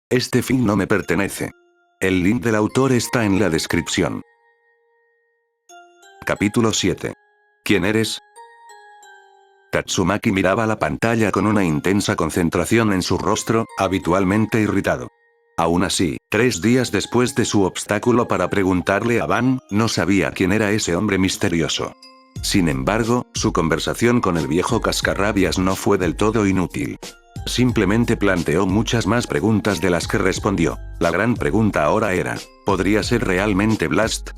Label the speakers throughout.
Speaker 1: Este fin no me pertenece. El link del autor está en la descripción. Capítulo 7. ¿Quién eres? Tatsumaki miraba la pantalla con una intensa concentración en su rostro, habitualmente irritado. Aún así, 3 días después de su obstáculo para preguntarle a Ban, no sabía quién era ese hombre misterioso. Sin embargo, su conversación con el viejo cascarrabias no fue del todo inútil. Simplemente planteó muchas más preguntas de las que respondió. La gran pregunta ahora era, ¿podría ser realmente Blast?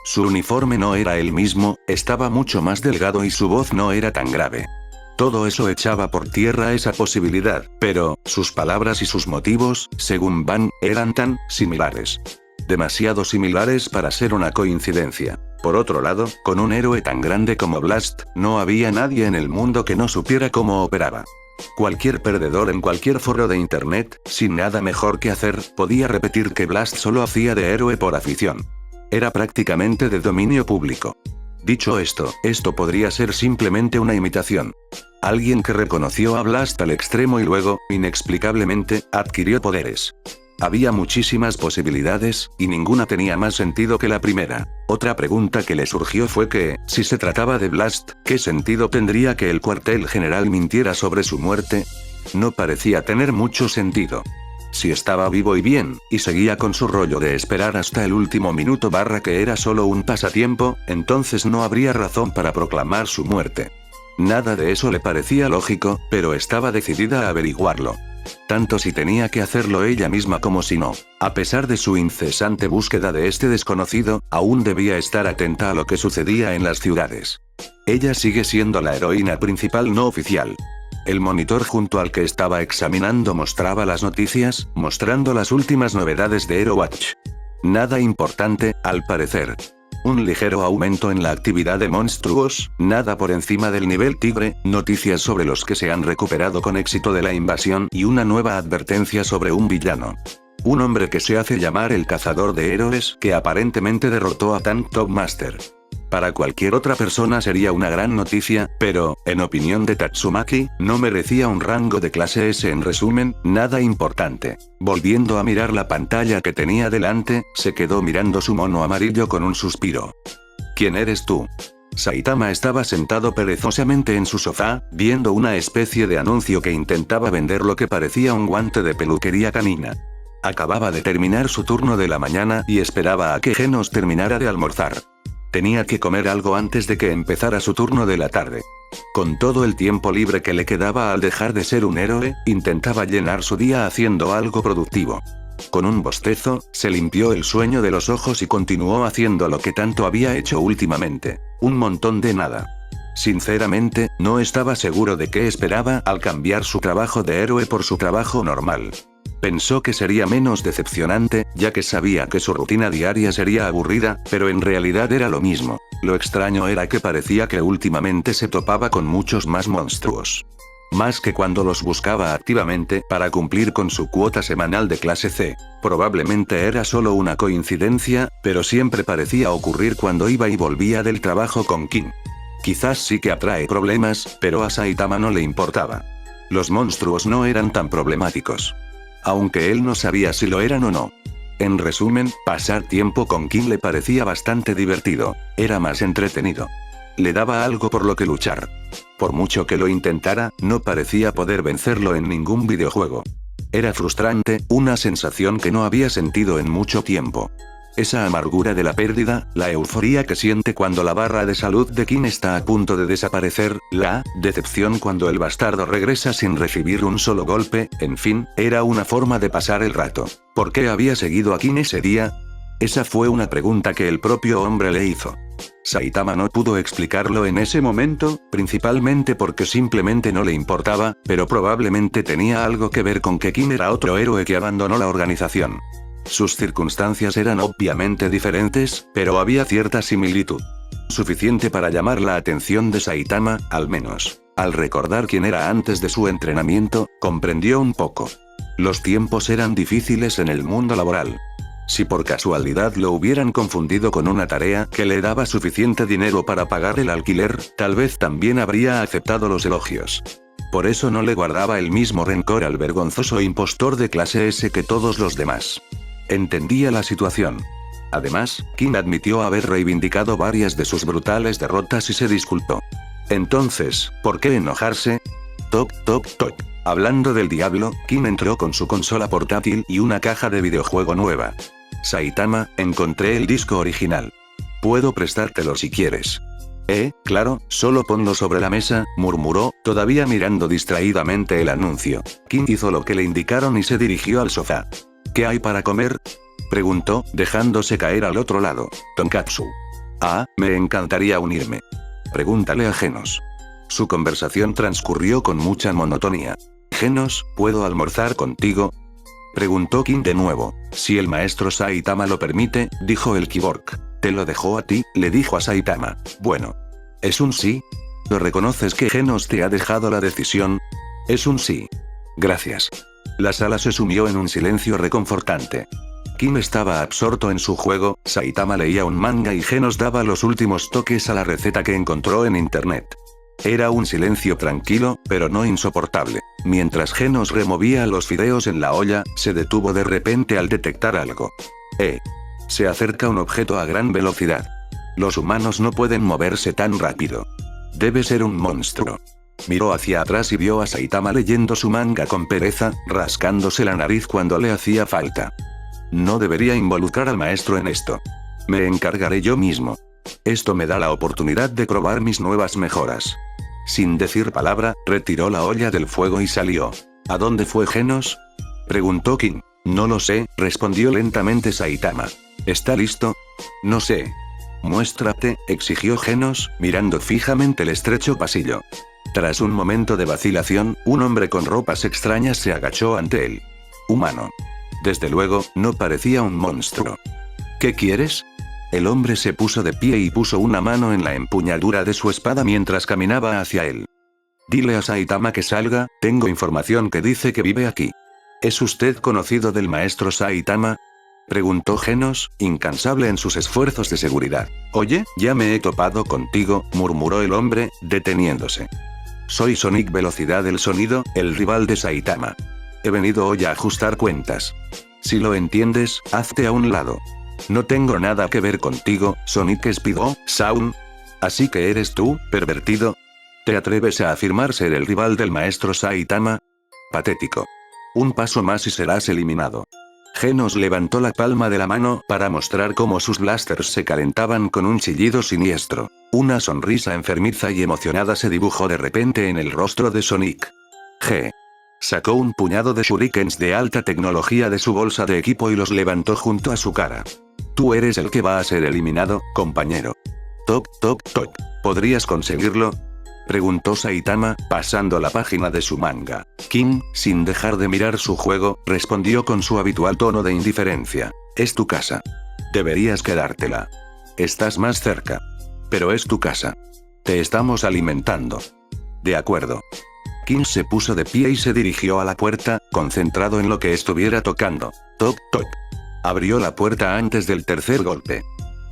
Speaker 1: Su uniforme no era el mismo, estaba mucho más delgado y su voz no era tan grave. Todo eso echaba por tierra esa posibilidad, pero, sus palabras y sus motivos, según Ban, eran tan similares. Demasiado similares para ser una coincidencia. Por otro lado, con un héroe tan grande como Blast, no había nadie en el mundo que no supiera cómo operaba. Cualquier perdedor en cualquier foro de internet, sin nada mejor que hacer, podía repetir que Blast solo hacía de héroe por afición. Era prácticamente de dominio público. Dicho esto podría ser simplemente una imitación. Alguien que reconoció a Blast al extremo y luego, inexplicablemente, adquirió poderes. Había muchísimas posibilidades, y ninguna tenía más sentido que la primera. Otra pregunta que le surgió fue que, si se trataba de Blast, ¿qué sentido tendría que el cuartel general mintiera sobre su muerte? No parecía tener mucho sentido. Si estaba vivo y bien, y seguía con su rollo de esperar hasta el último minuto / que era solo un pasatiempo, entonces no habría razón para proclamar su muerte. Nada de eso le parecía lógico, pero estaba decidida a averiguarlo. Tanto si tenía que hacerlo ella misma como si no. A pesar de su incesante búsqueda de este desconocido, aún debía estar atenta a lo que sucedía en las ciudades. Ella sigue siendo la heroína principal no oficial. El monitor junto al que estaba examinando mostraba las noticias, mostrando las últimas novedades de Hero Watch. Nada importante, al parecer. Un ligero aumento en la actividad de monstruos, nada por encima del nivel tigre, noticias sobre los que se han recuperado con éxito de la invasión y una nueva advertencia sobre un villano. Un hombre que se hace llamar el cazador de héroes que aparentemente derrotó a Tank Top Master. Para cualquier otra persona sería una gran noticia, pero, en opinión de Tatsumaki, no merecía un rango de clase S. En resumen, nada importante. Volviendo a mirar la pantalla que tenía delante, se quedó mirando su mono amarillo con un suspiro. ¿Quién eres tú? Saitama estaba sentado perezosamente en su sofá, viendo una especie de anuncio que intentaba vender lo que parecía un guante de peluquería canina. Acababa de terminar su turno de la mañana y esperaba a que Genos terminara de almorzar. Tenía que comer algo antes de que empezara su turno de la tarde. Con todo el tiempo libre que le quedaba al dejar de ser un héroe, intentaba llenar su día haciendo algo productivo. Con un bostezo, se limpió el sueño de los ojos y continuó haciendo lo que tanto había hecho últimamente. Un montón de nada. Sinceramente, no estaba seguro de qué esperaba al cambiar su trabajo de héroe por su trabajo normal. Pensó que sería menos decepcionante, ya que sabía que su rutina diaria sería aburrida, pero en realidad era lo mismo. Lo extraño era que parecía que últimamente se topaba con muchos más monstruos. Más que cuando los buscaba activamente para cumplir con su cuota semanal de clase C. Probablemente era solo una coincidencia, pero siempre parecía ocurrir cuando iba y volvía del trabajo con Kin. Quizás sí que atrae problemas, pero a Saitama no le importaba. Los monstruos no eran tan problemáticos. Aunque él no sabía si lo eran o no. En resumen, pasar tiempo con Kin le parecía bastante divertido. Era más entretenido. Le daba algo por lo que luchar. Por mucho que lo intentara, no parecía poder vencerlo en ningún videojuego. Era frustrante, una sensación que no había sentido en mucho tiempo. Esa amargura de la pérdida, la euforía que siente cuando la barra de salud de Kin está a punto de desaparecer, la decepción cuando el bastardo regresa sin recibir un solo golpe, en fin, era una forma de pasar el rato. ¿Por qué había seguido a Kin ese día? Esa fue una pregunta que el propio hombre le hizo. Saitama no pudo explicarlo en ese momento, principalmente porque simplemente no le importaba, pero probablemente tenía algo que ver con que Kin era otro héroe que abandonó la organización. Sus circunstancias eran obviamente diferentes, pero había cierta similitud. Suficiente para llamar la atención de Saitama, al menos. Al recordar quién era antes de su entrenamiento, comprendió un poco. Los tiempos eran difíciles en el mundo laboral. Si por casualidad lo hubieran confundido con una tarea que le daba suficiente dinero para pagar el alquiler, tal vez también habría aceptado los elogios. Por eso no le guardaba el mismo rencor al vergonzoso impostor de clase S que todos los demás. Entendía la situación. Además, Kim admitió haber reivindicado varias de sus brutales derrotas y se disculpó. Entonces, ¿por qué enojarse? Toc, toc, toc. Hablando del diablo, Kim entró con su consola portátil y una caja de videojuego nueva. Saitama, encontré el disco original. Puedo prestártelo si quieres. Claro, solo ponlo sobre la mesa, murmuró, todavía mirando distraídamente el anuncio. Kim hizo lo que le indicaron y se dirigió al sofá. ¿Qué hay para comer?, preguntó, dejándose caer al otro lado. Tonkatsu. Ah, me encantaría unirme. Pregúntale a Genos. Su conversación transcurrió con mucha monotonía. Genos, ¿puedo almorzar contigo?, preguntó Kim de nuevo. Si el maestro Saitama lo permite, dijo el cyborg. Te lo dejó a ti, le dijo a Saitama. Bueno. ¿Es un sí? ¿Lo reconoces que Genos te ha dejado la decisión? Es un sí. Gracias. La sala se sumió en un silencio reconfortante. Kim estaba absorto en su juego, Saitama leía un manga y Genos daba los últimos toques a la receta que encontró en internet. Era un silencio tranquilo, pero no insoportable. Mientras Genos removía los fideos en la olla, se detuvo de repente al detectar algo. Se acerca un objeto a gran velocidad. Los humanos no pueden moverse tan rápido. Debe ser un monstruo. Miró hacia atrás y vio a Saitama leyendo su manga con pereza, rascándose la nariz cuando le hacía falta. No debería involucrar al maestro en esto. Me encargaré yo mismo. Esto me da la oportunidad de probar mis nuevas mejoras. Sin decir palabra, retiró la olla del fuego y salió. ¿A dónde fue Genos?, preguntó Kim. No lo sé, respondió lentamente Saitama. ¿Está listo? No sé. Muéstrate, exigió Genos, mirando fijamente el estrecho pasillo. Tras un momento de vacilación, un hombre con ropas extrañas se agachó ante él. Humano. Desde luego, no parecía un monstruo. ¿Qué quieres? El hombre se puso de pie y puso una mano en la empuñadura de su espada mientras caminaba hacia él. Dile a Saitama que salga, tengo información que dice que vive aquí. ¿Es usted conocido del maestro Saitama?, preguntó Genos, incansable en sus esfuerzos de seguridad. Oye, ya me he topado contigo, murmuró el hombre, deteniéndose. Soy Sonic Velocidad del Sonido, el rival de Saitama. He venido hoy a ajustar cuentas. Si lo entiendes, hazte a un lado. No tengo nada que ver contigo, Sonic Speedo, Sound. ¿Así que eres tú, pervertido? ¿Te atreves a afirmar ser el rival del maestro Saitama? Patético. Un paso más y serás eliminado. Genos levantó la palma de la mano para mostrar cómo sus blasters se calentaban con un chillido siniestro. Una sonrisa enfermiza y emocionada se dibujó de repente en el rostro de Sonic. Sacó un puñado de shurikens de alta tecnología de su bolsa de equipo y los levantó junto a su cara. Tú eres el que va a ser eliminado, compañero. Toc, toc, toc. ¿Podrías conseguirlo?, preguntó Saitama, pasando la página de su manga. Kim, sin dejar de mirar su juego, respondió con su habitual tono de indiferencia. Es tu casa. Deberías quedártela. Estás más cerca. Pero es tu casa. Te estamos alimentando. De acuerdo. Kim se puso de pie y se dirigió a la puerta, concentrado en lo que estuviera tocando. Toc, toc. Abrió la puerta antes del tercer golpe.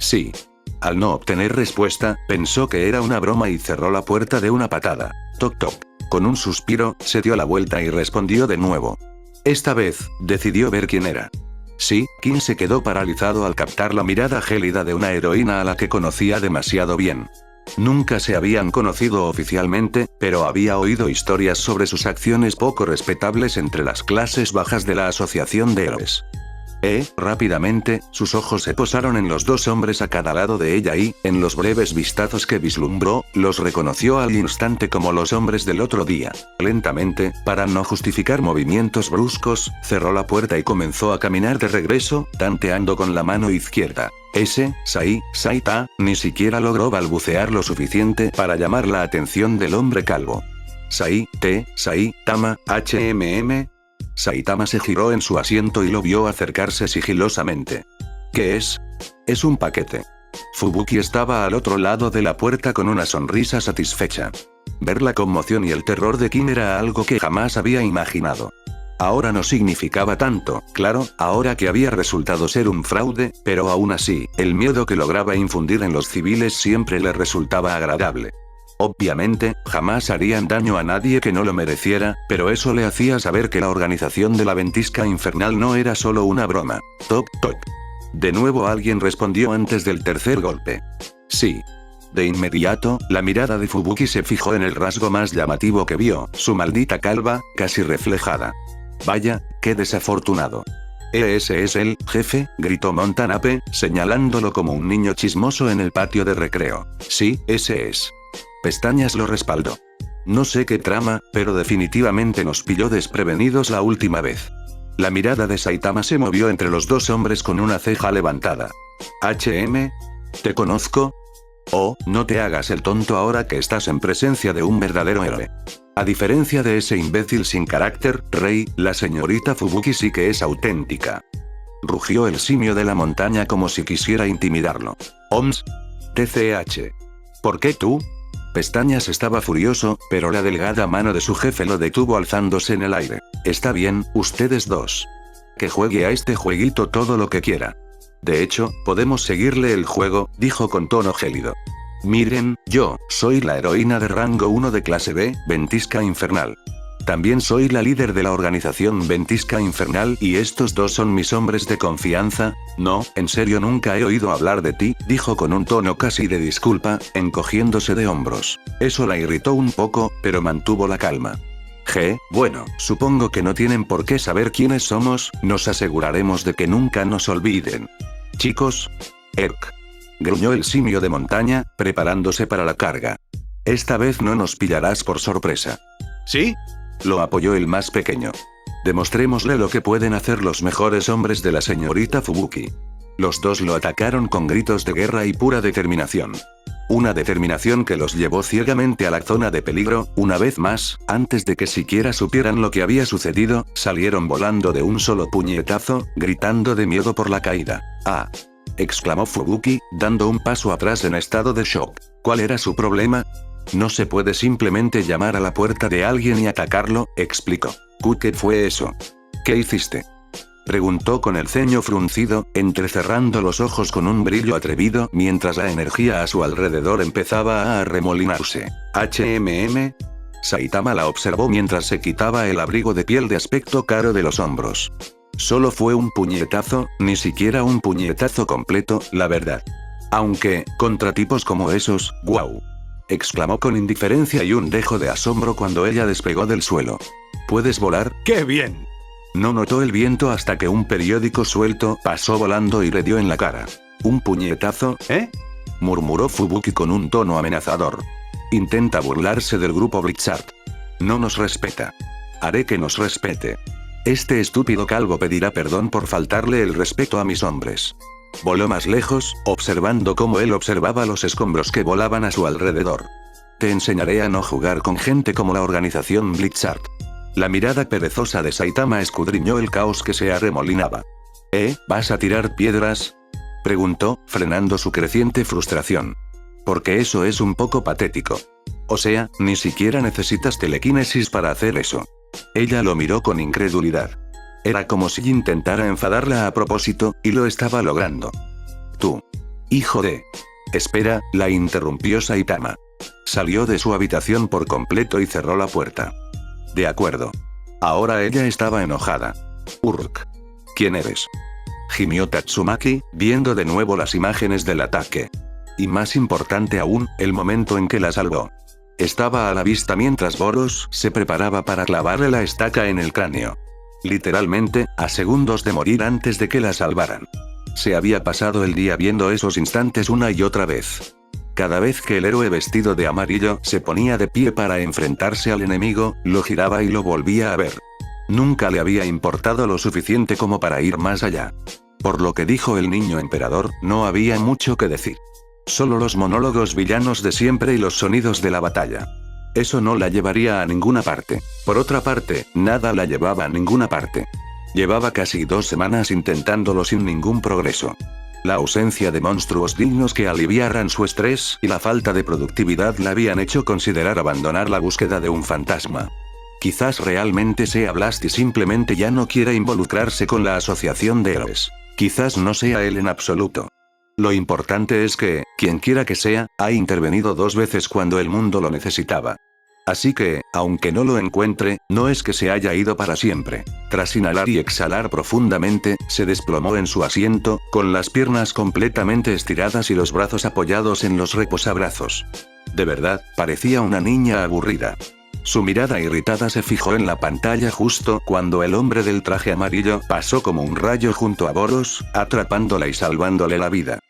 Speaker 1: Sí. Al no obtener respuesta, pensó que era una broma y cerró la puerta de una patada. Toc toc. Con un suspiro, se dio la vuelta y respondió de nuevo. Esta vez, decidió ver quién era. Sí, Kim se quedó paralizado al captar la mirada gélida de una heroína a la que conocía demasiado bien. Nunca se habían conocido oficialmente, pero había oído historias sobre sus acciones poco respetables entre las clases bajas de la Asociación de Héroes. Rápidamente, sus ojos se posaron en los dos hombres a cada lado de ella y, en los breves vistazos que vislumbró, los reconoció al instante como los hombres del otro día. Lentamente, para no justificar movimientos bruscos, cerró la puerta y comenzó a caminar de regreso, tanteando con la mano izquierda. Saita, ni siquiera logró balbucear lo suficiente para llamar la atención del hombre calvo. Saitama, Saitama se giró en su asiento y lo vio acercarse sigilosamente. ¿Qué es? Es un paquete. Fubuki estaba al otro lado de la puerta con una sonrisa satisfecha. Ver la conmoción y el terror de Kim era algo que jamás había imaginado. Ahora no significaba tanto, claro, ahora que había resultado ser un fraude, pero aún así, el miedo que lograba infundir en los civiles siempre le resultaba agradable. Obviamente, jamás harían daño a nadie que no lo mereciera, pero eso le hacía saber que la organización de la ventisca infernal no era solo una broma. Toc toc. De nuevo alguien respondió antes del tercer golpe. Sí. De inmediato, la mirada de Fubuki se fijó en el rasgo más llamativo que vio, su maldita calva, casi reflejada. Vaya, qué desafortunado. Ese es el jefe, gritó Montanape, señalándolo como un niño chismoso en el patio de recreo. Sí, ese es. Pestañas lo respaldó. No sé qué trama, pero definitivamente nos pilló desprevenidos la última vez. La mirada de Saitama se movió entre los dos hombres con una ceja levantada. ¿HM? ¿Te conozco? Oh, no te hagas el tonto ahora que estás en presencia de un verdadero héroe. A diferencia de ese imbécil sin carácter, Rey, la señorita Fubuki sí que es auténtica. Rugió el simio de la montaña como si quisiera intimidarlo. OMS. TCH. ¿Por qué tú? Pestañas estaba furioso, pero la delgada mano de su jefe lo detuvo alzándose en el aire. Está bien, ustedes dos. Que juegue a este jueguito todo lo que quiera. De hecho, podemos seguirle el juego, dijo con tono gélido. Miren, yo soy la heroína de rango 1 de clase B, Ventisca Infernal. También soy la líder de la organización Ventisca Infernal y estos dos son mis hombres de confianza. No, en serio nunca he oído hablar de ti, dijo con un tono casi de disculpa, encogiéndose de hombros. Eso la irritó un poco, pero mantuvo la calma. Bueno, supongo que no tienen por qué saber quiénes somos, nos aseguraremos de que nunca nos olviden. Chicos. Gruñó el simio de montaña, preparándose para la carga. Esta vez no nos pillarás por sorpresa. ¿Sí? Lo apoyó el más pequeño. Demostrémosle lo que pueden hacer los mejores hombres de la señorita Fubuki. Los dos lo atacaron con gritos de guerra y pura determinación. Una determinación que los llevó ciegamente a la zona de peligro. Una vez más, antes de que siquiera supieran lo que había sucedido, salieron volando de un solo puñetazo, gritando de miedo por la caída. ¡Ah! Exclamó Fubuki, dando un paso atrás en estado de shock. ¿Cuál era su problema? No se puede simplemente llamar a la puerta de alguien y atacarlo, explicó. ¿Qué fue eso? ¿Qué hiciste? Preguntó con el ceño fruncido, entrecerrando los ojos con un brillo atrevido mientras la energía a su alrededor empezaba a arremolinarse. Saitama la observó mientras se quitaba el abrigo de piel de aspecto caro de los hombros. Solo fue un puñetazo, ni siquiera un puñetazo completo, la verdad. Aunque, contra tipos como esos, ¡guau! Exclamó con indiferencia y un dejo de asombro cuando ella despegó del suelo. ¿Puedes volar? ¡Qué bien! No notó el viento hasta que un periódico suelto pasó volando y le dio en la cara. ¿Un puñetazo, murmuró Fubuki con un tono amenazador. Intenta burlarse del grupo Blizzard. No nos respeta. Haré que nos respete. Este estúpido calvo pedirá perdón por faltarle el respeto a mis hombres. Voló más lejos, observando cómo él observaba los escombros que volaban a su alrededor. Te enseñaré a no jugar con gente como la organización Blizzard. La mirada perezosa de Saitama escudriñó el caos que se arremolinaba. ¿Vas a tirar piedras? Preguntó, frenando su creciente frustración. Porque eso es un poco patético. O sea, ni siquiera necesitas telequinesis para hacer eso. Ella lo miró con incredulidad. Era como si intentara enfadarla a propósito, y lo estaba logrando. Tú. Hijo de... Espera, la interrumpió Saitama. Salió de su habitación por completo y cerró la puerta. De acuerdo. Ahora ella estaba enojada. ¿Quién eres? Gimió Tatsumaki, viendo de nuevo las imágenes del ataque. Y más importante aún, el momento en que la salvó. Estaba a la vista mientras Boros se preparaba para clavarle la estaca en el cráneo. Literalmente, a segundos de morir antes de que la salvaran. Se había pasado el día viendo esos instantes una y otra vez. Cada vez que el héroe vestido de amarillo se ponía de pie para enfrentarse al enemigo, lo giraba y lo volvía a ver. Nunca le había importado lo suficiente como para ir más allá. Por lo que dijo el niño emperador, no había mucho que decir. Solo los monólogos villanos de siempre y los sonidos de la batalla. Eso no la llevaría a ninguna parte. Por otra parte, nada la llevaba a ninguna parte. Llevaba casi 2 semanas intentándolo sin ningún progreso. La ausencia de monstruos dignos que aliviaran su estrés y la falta de productividad la habían hecho considerar abandonar la búsqueda de un fantasma. Quizás realmente sea Blast y simplemente ya no quiera involucrarse con la asociación de héroes. Quizás no sea él en absoluto. Lo importante es que, quien quiera que sea, ha intervenido 2 veces cuando el mundo lo necesitaba. Así que, aunque no lo encuentre, no es que se haya ido para siempre. Tras inhalar y exhalar profundamente, se desplomó en su asiento, con las piernas completamente estiradas y los brazos apoyados en los reposabrazos. De verdad, parecía una niña aburrida. Su mirada irritada se fijó en la pantalla justo cuando el hombre del traje amarillo pasó como un rayo junto a Boros, atrapándola y salvándole la vida.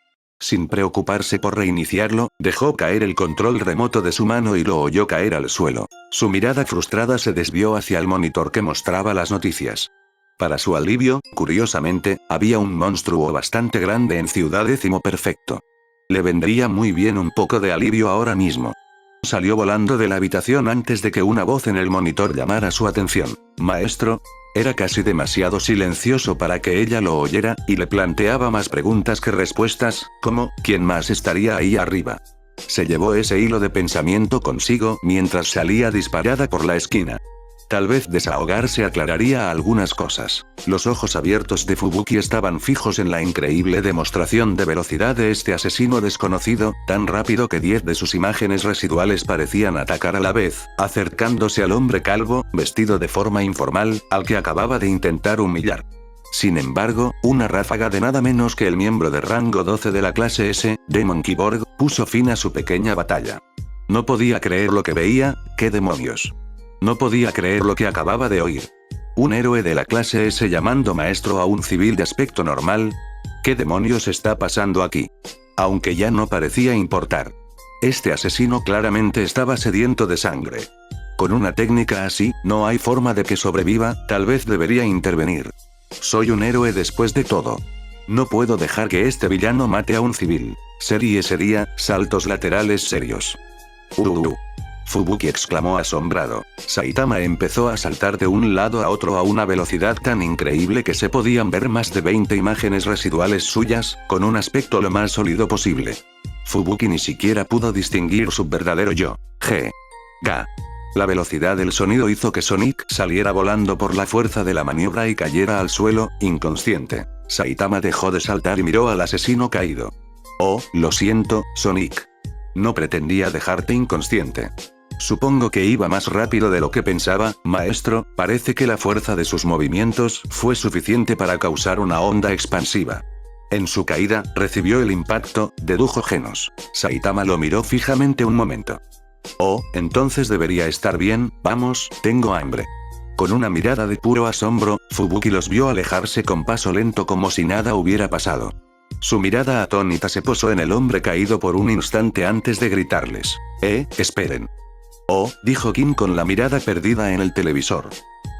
Speaker 1: Sin preocuparse por reiniciarlo, dejó caer el control remoto de su mano y lo oyó caer al suelo. Su mirada frustrada se desvió hacia el monitor que mostraba las noticias. Para su alivio, curiosamente, había un monstruo bastante grande en Ciudad Décimo Perfecto. Le vendría muy bien un poco de alivio ahora mismo. Salió volando de la habitación antes de que una voz en el monitor llamara su atención. «Maestro». Era casi demasiado silencioso para que ella lo oyera, y le planteaba más preguntas que respuestas, como, ¿quién más estaría ahí arriba? Se llevó ese hilo de pensamiento consigo mientras salía disparada por la esquina. Tal vez desahogarse aclararía algunas cosas. Los ojos abiertos de Fubuki estaban fijos en la increíble demostración de velocidad de este asesino desconocido, tan rápido que 10 de sus imágenes residuales parecían atacar a la vez, acercándose al hombre calvo, vestido de forma informal, al que acababa de intentar humillar. Sin embargo, una ráfaga de nada menos que el miembro de rango 12 de la clase S, Demon Cyborg, puso fin a su pequeña batalla. No podía creer lo que veía. ¿Qué demonios? No podía creer lo que acababa de oír. Un héroe de la clase S llamando maestro a un civil de aspecto normal. ¿Qué demonios está pasando aquí? Aunque ya no parecía importar. Este asesino claramente estaba sediento de sangre. Con una técnica así, no hay forma de que sobreviva, tal vez debería intervenir. Soy un héroe después de todo. No puedo dejar que este villano mate a un civil. Sería, saltos laterales serios. Fubuki exclamó asombrado. Saitama empezó a saltar de un lado a otro a una velocidad tan increíble que se podían ver más de 20 imágenes residuales suyas, con un aspecto lo más sólido posible. Fubuki ni siquiera pudo distinguir su verdadero yo. Ga. La velocidad del sonido hizo que Sonic saliera volando por la fuerza de la maniobra y cayera al suelo, inconsciente. Saitama dejó de saltar y miró al asesino caído. Oh, lo siento, Sonic. No pretendía dejarte inconsciente. Supongo que iba más rápido de lo que pensaba, maestro. Parece que la fuerza de sus movimientos fue suficiente para causar una onda expansiva. En su caída, recibió el impacto, dedujo Genos. Saitama lo miró fijamente un momento. Oh, entonces debería estar bien. Vamos, tengo hambre. Con una mirada de puro asombro, Fubuki los vio alejarse con paso lento como si nada hubiera pasado. Su mirada atónita se posó en el hombre caído por un instante antes de gritarles. Esperen. Oh, dijo Kim con la mirada perdida en el televisor.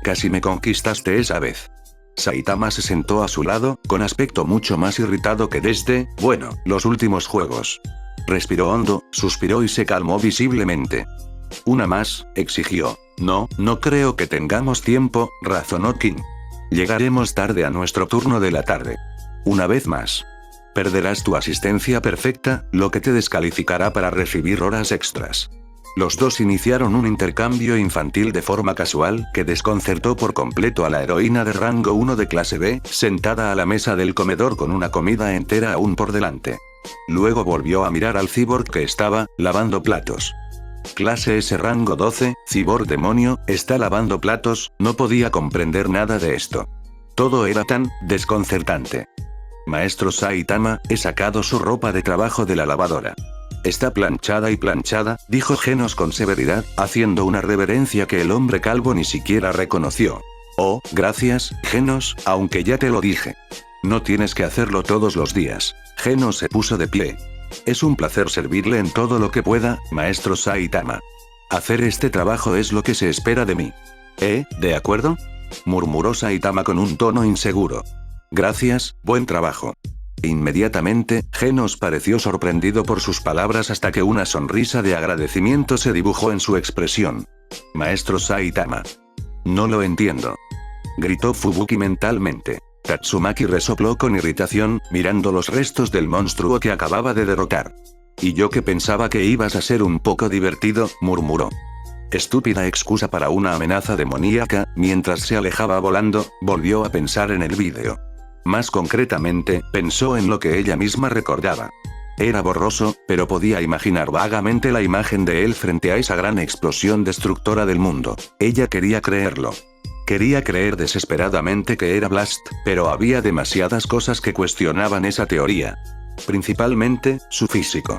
Speaker 1: Casi me conquistaste esa vez. Saitama se sentó a su lado, con aspecto mucho más irritado que desde, los últimos juegos. Respiró hondo, suspiró y se calmó visiblemente. Una más, exigió. No creo que tengamos tiempo, razonó Kim. Llegaremos tarde a nuestro turno de la tarde. Una vez más. Perderás tu asistencia perfecta, lo que te descalificará para recibir horas extras. Los dos iniciaron un intercambio infantil de forma casual que desconcertó por completo a la heroína de rango 1 de clase B, sentada a la mesa del comedor con una comida entera aún por delante. Luego volvió a mirar al cyborg que estaba lavando platos. Clase S rango 12, cyborg demonio, está lavando platos. No podía comprender nada de esto. Todo era tan desconcertante. Maestro Saitama, he sacado su ropa de trabajo de la lavadora. Está planchada y planchada, dijo Genos con severidad, haciendo una reverencia que el hombre calvo ni siquiera reconoció. Oh, gracias, Genos, aunque ya te lo dije. No tienes que hacerlo todos los días. Genos se puso de pie. Es un placer servirle en todo lo que pueda, maestro Saitama. Hacer este trabajo es lo que se espera de mí. ¿De acuerdo? Murmuró Saitama con un tono inseguro. Gracias, buen trabajo. Inmediatamente, Genos pareció sorprendido por sus palabras hasta que una sonrisa de agradecimiento se dibujó en su expresión. Maestro Saitama. No lo entiendo. Gritó Fubuki mentalmente. Tatsumaki resopló con irritación, mirando los restos del monstruo que acababa de derrotar. Y yo que pensaba que ibas a ser un poco divertido, murmuró. Estúpida excusa para una amenaza demoníaca. Mientras se alejaba volando, volvió a pensar en el vídeo. Más concretamente, pensó en lo que ella misma recordaba. Era borroso, pero podía imaginar vagamente la imagen de él frente a esa gran explosión destructora del mundo. Ella quería creerlo. Quería creer desesperadamente que era Blast, pero había demasiadas cosas que cuestionaban esa teoría. Principalmente, su físico.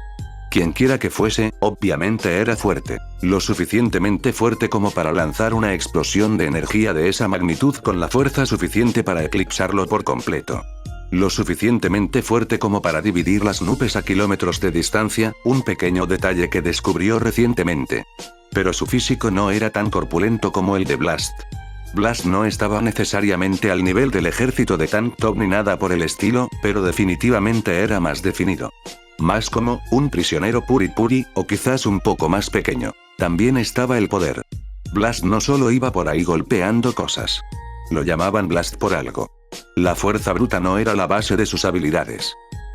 Speaker 1: Quienquiera que fuese, obviamente era fuerte. Lo suficientemente fuerte como para lanzar una explosión de energía de esa magnitud con la fuerza suficiente para eclipsarlo por completo. Lo suficientemente fuerte como para dividir las nubes a kilómetros de distancia, un pequeño detalle que descubrió recientemente. Pero su físico no era tan corpulento como el de Blast. Blast no estaba necesariamente al nivel del ejército de Tank Top ni nada por el estilo, pero definitivamente era más definido. Más como, un prisionero puri, o quizás un poco más pequeño. También estaba el poder. Blast no solo iba por ahí golpeando cosas. Lo llamaban Blast por algo. La fuerza bruta no era la base de sus habilidades.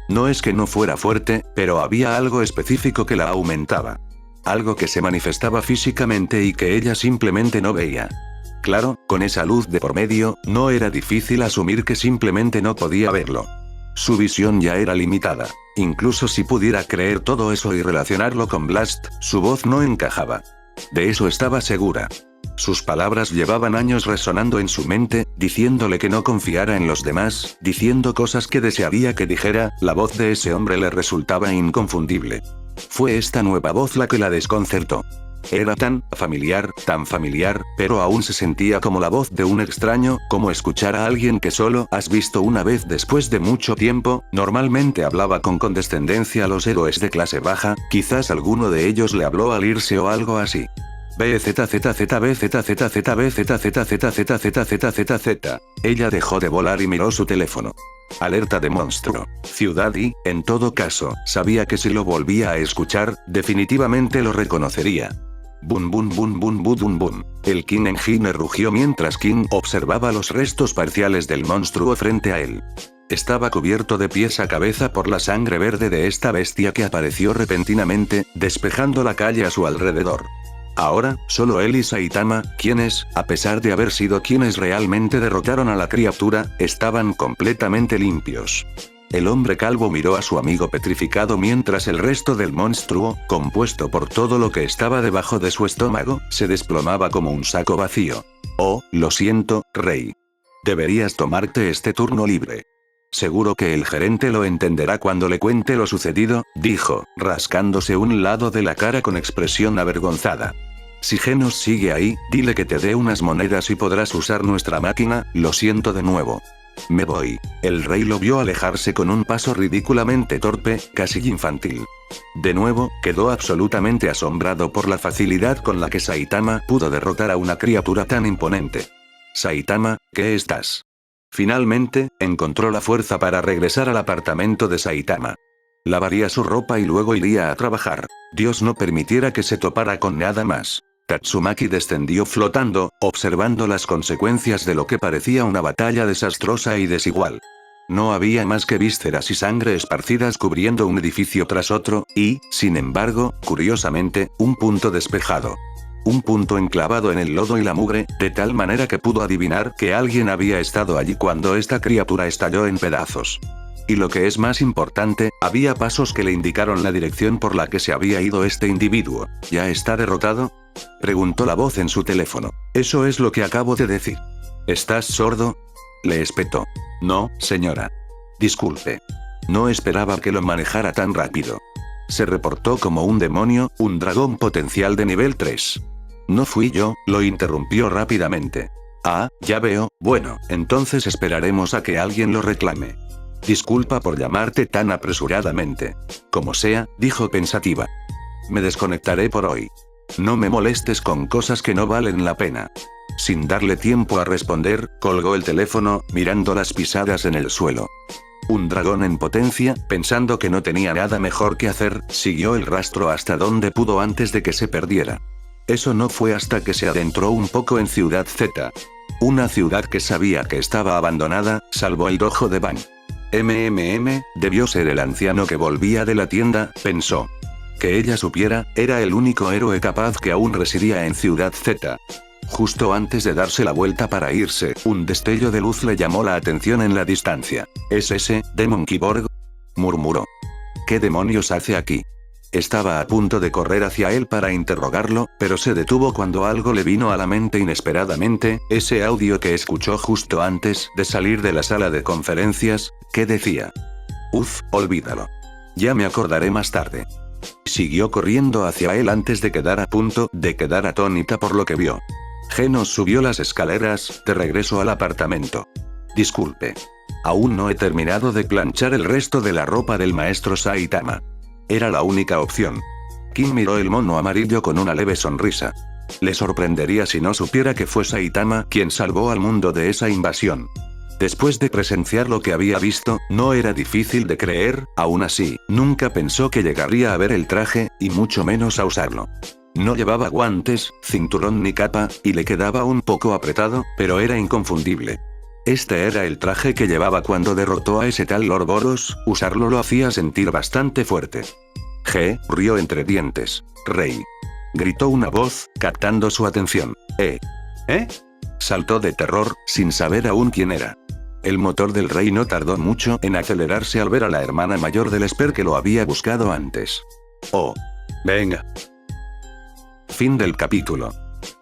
Speaker 1: No es que no fuera fuerte, pero había algo específico que la aumentaba. Algo que se manifestaba físicamente y que ella simplemente no veía. Claro, con esa luz de por medio, no era difícil asumir que simplemente no podía verlo. Su visión ya era limitada. Incluso si pudiera creer todo eso y relacionarlo con Blast, su voz no encajaba. De eso estaba segura. Sus palabras llevaban años resonando en su mente, diciéndole que no confiara en los demás, diciendo cosas que desearía que dijera. La voz de ese hombre le resultaba inconfundible. Fue esta nueva voz la que la desconcertó. Era tan familiar, pero aún se sentía como la voz de un extraño, como escuchar a alguien que solo has visto una vez después de mucho tiempo. Normalmente hablaba con condescendencia a los héroes de clase baja, quizás alguno de ellos le habló al irse o algo así. BZZZBZZZZZZZZZZZ. Ella dejó de volar y miró su teléfono. Alerta de monstruo. Ciudad y, en todo caso, sabía que si lo volvía a escuchar, definitivamente lo reconocería. Bum bum bum bum bum bum bum. El King Engine rugió mientras King observaba los restos parciales del monstruo frente a él. Estaba cubierto de pies a cabeza por la sangre verde de esta bestia que apareció repentinamente, despejando la calle a su alrededor. Ahora, solo él y Saitama, quienes, a pesar de haber sido quienes realmente derrotaron a la criatura, estaban completamente limpios. El hombre calvo miró a su amigo petrificado mientras el resto del monstruo, compuesto por todo lo que estaba debajo de su estómago, se desplomaba como un saco vacío. Oh, lo siento, Rey. Deberías tomarte este turno libre. Seguro que el gerente lo entenderá cuando le cuente lo sucedido, dijo, rascándose un lado de la cara con expresión avergonzada. Si Genos sigue ahí, dile que te dé unas monedas y podrás usar nuestra máquina. Lo siento de nuevo. Me voy. El rey lo vio alejarse con un paso ridículamente torpe, casi infantil. De nuevo, quedó absolutamente asombrado por la facilidad con la que Saitama pudo derrotar a una criatura tan imponente. Saitama, ¿qué estás? Finalmente, encontró la fuerza para regresar al apartamento de Saitama. Lavaría su ropa y luego iría a trabajar. Dios no permitiera que se topara con nada más. Tatsumaki descendió flotando, observando las consecuencias de lo que parecía una batalla desastrosa y desigual. No había más que vísceras y sangre esparcidas cubriendo un edificio tras otro, y, sin embargo, curiosamente, un punto despejado. Un punto enclavado en el lodo y la mugre, de tal manera que pudo adivinar que alguien había estado allí cuando esta criatura estalló en pedazos. Y lo que es más importante, había pasos que le indicaron la dirección por la que se había ido este individuo. ¿Ya está derrotado?, preguntó la voz en su teléfono. Eso es lo que acabo de decir. ¿Estás sordo?, le espetó. No, señora. Disculpe. No esperaba que lo manejara tan rápido. Se reportó como un demonio, un dragón potencial de nivel 3. No fui yo, lo interrumpió rápidamente. Ah, ya veo. Bueno, entonces esperaremos a que alguien lo reclame. Disculpa por llamarte tan apresuradamente. Como sea, dijo pensativa. Me desconectaré por hoy. No me molestes con cosas que no valen la pena. Sin darle tiempo a responder, colgó el teléfono, mirando las pisadas en el suelo. Un dragón en potencia, pensando que no tenía nada mejor que hacer, siguió el rastro hasta donde pudo antes de que se perdiera. Eso no fue hasta que se adentró un poco en Ciudad Z. Una ciudad que sabía que estaba abandonada, salvo el dojo de Ban. Debió ser el anciano que volvía de la tienda, pensó. Que ella supiera, era el único héroe capaz que aún residía en Ciudad Z. Justo antes de darse la vuelta para irse, un destello de luz le llamó la atención en la distancia. ¿Es ese, Demon Cyborg?, murmuró. ¿Qué demonios hace aquí? Estaba a punto de correr hacia él para interrogarlo, pero se detuvo cuando algo le vino a la mente inesperadamente, ese audio que escuchó justo antes de salir de la sala de conferencias, ¿qué decía? Olvídalo. Ya me acordaré más tarde. Siguió corriendo hacia él antes de quedar a punto de quedar atónita por lo que vio. Genos subió las escaleras, de regreso al apartamento. Disculpe. Aún no he terminado de planchar el resto de la ropa del maestro Saitama. Era la única opción. Kim miró el mono amarillo con una leve sonrisa. Le sorprendería si no supiera que fue Saitama quien salvó al mundo de esa invasión. Después de presenciar lo que había visto, no era difícil de creer, aún así, nunca pensó que llegaría a ver el traje, y mucho menos a usarlo. No llevaba guantes, cinturón ni capa, y le quedaba un poco apretado, pero era inconfundible. Este era el traje que llevaba cuando derrotó a ese tal Lord Boros, usarlo lo hacía sentir bastante fuerte. Rió entre dientes. Rey. Gritó una voz, captando su atención. ¿Eh? Saltó de terror, sin saber aún quién era. El motor del rey no tardó mucho en acelerarse al ver a la hermana mayor del Esper que lo había buscado antes. Oh. Venga. Fin del capítulo.